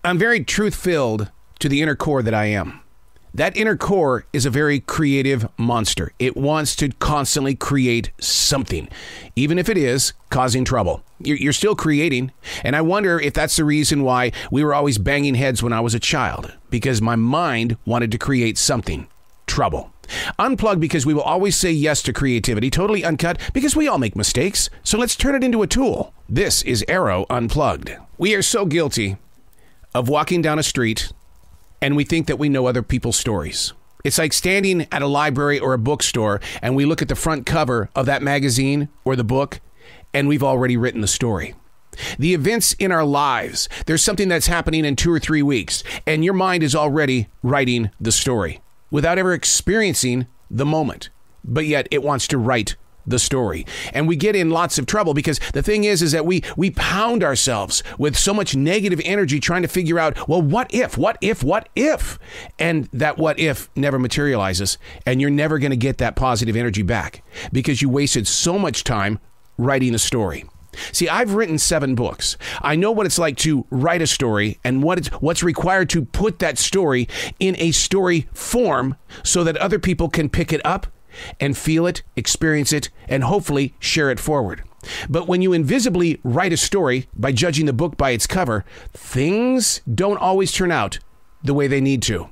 I'm very truth-filled to the inner core that I am. That inner core is a very creative monster. It wants to constantly create something, even if it is causing trouble. You're still creating, and I wonder if that's the reason why we were always banging heads when I was a child, because my mind wanted to create something, trouble. Unplugged because we will always say yes to creativity, totally uncut because we all make mistakes, so let's turn it into a tool. This is Arroe Unplugged. We are so guilty of walking down a street and we think that we know other people's stories. It's like standing at a library or a bookstore and we look at the front cover of that magazine or the book and we've already written the story. The events in our lives, there's something that's happening in 2 or 3 weeks and your mind is already writing the story without ever experiencing the moment. But yet it wants to write the story. And we get in lots of trouble because the thing is that we pound ourselves with so much negative energy trying to figure out, well, what if? And that what if never materializes. And you're never going to get that positive energy back because you wasted so much time writing a story. See, I've written 7 books. I know what it's like to write a story and what's required to put that story in a story form so that other people can pick it up and feel it, experience it, and hopefully share it forward. But when you invisibly write a story by judging the book by its cover, things don't always turn out the way they need to.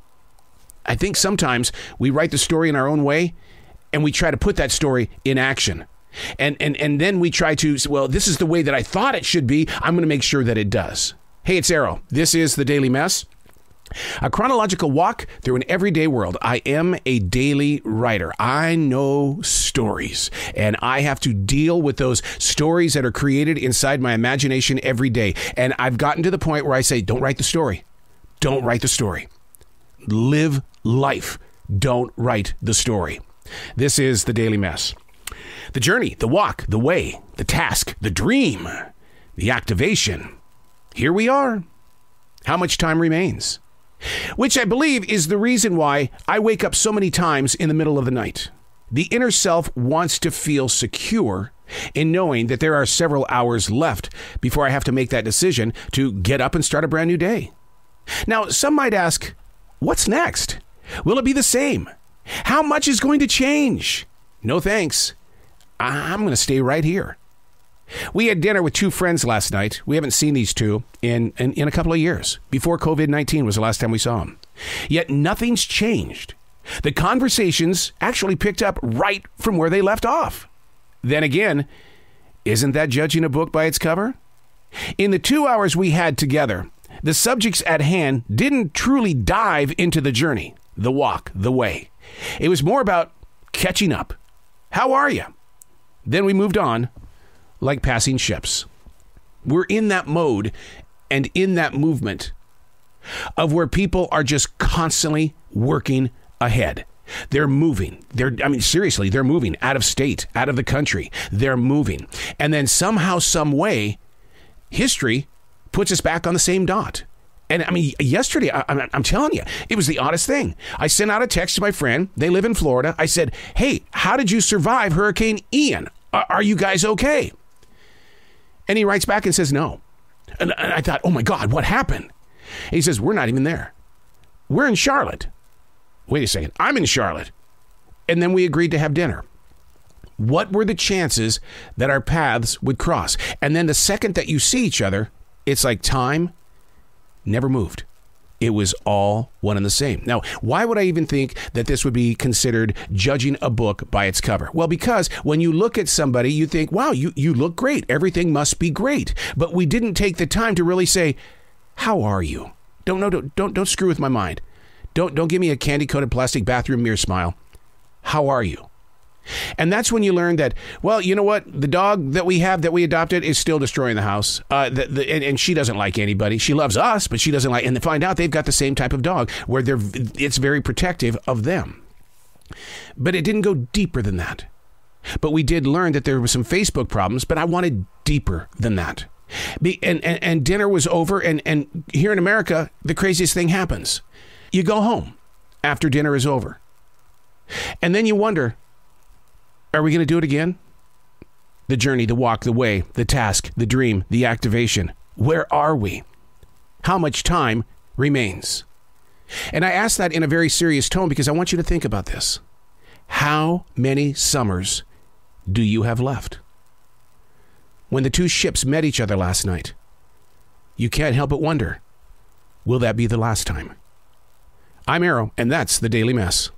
I think sometimes we write the story in our own way and we try to put that story in action. And then we try to, well, this is the way that I thought it should be. I'm going to make sure that it does. Hey, it's Arroe. This is The Daily Mess. A chronological walk through an everyday world. I am a daily writer. I know stories, and I have to deal with those stories that are created inside my imagination every day. And I've gotten to the point where I say, don't write the story. Don't write the story. Live life. Don't write the story. This is The Daily Mess. The journey, the walk, the way, the task, the dream, the activation. Here we are. How much time remains? Which I believe is the reason why I wake up so many times in the middle of the night. The inner self wants to feel secure in knowing that there are several hours left before I have to make that decision to get up and start a brand new day. Now, some might ask, what's next? Will it be the same? How much is going to change? No thanks. I'm going to stay right here. We had dinner with 2 friends last night. We haven't seen these 2 in a couple of years. Before COVID-19 was the last time we saw them. Yet nothing's changed. The conversations actually picked up right from where they left off. Then again, isn't that judging a book by its cover? In the 2 hours we had together, the subjects at hand didn't truly dive into the journey, the walk, the way. It was more about catching up. How are you? Then we moved on like passing ships. We're in that mode and in that movement of where people are just constantly working ahead. They're moving. Seriously, they're moving out of state, out of the country. They're moving. And then somehow, some way, history puts us back on the same dot. And yesterday, I'm telling you, it was the oddest thing. I sent out a text to my friend. They live in Florida. I said, hey, how did you survive Hurricane Ian? Are you guys okay? And he writes back and says, no. And I thought, oh my God, what happened? And he says, we're not even there. We're in Charlotte. Wait a second. I'm in Charlotte. And then we agreed to have dinner. What were the chances that our paths would cross? And then the second that you see each other, it's like time never moved. It was all one and the same. Now, why would I even think that this would be considered judging a book by its cover? Well, because when you look at somebody, you think, wow, you look great. Everything must be great. But we didn't take the time to really say, how are you? Don't screw with my mind. Don't give me a candy-coated plastic bathroom mirror smile. How are you? And that's when you learn that, well, you know what? The dog that we adopted is still destroying the house. And she doesn't like anybody. She loves us, but she doesn't like, and they find out they've got the same type of dog where it's very protective of them. But it didn't go deeper than that. But we did learn that there were some Facebook problems, but I wanted deeper than that. And dinner was over. And here in America, the craziest thing happens. You go home after dinner is over. And then you wonder, are we going to do it again? The journey, the walk, the way, the task, the dream, the activation. Where are we? how much time remains. And I ask that in a very serious tone because I want you to think about this. How many summers do you have left? When the two ships met each other last night, you can't help but wonder, will that be the last time? I'm Arroe, and that's the Daily Mess.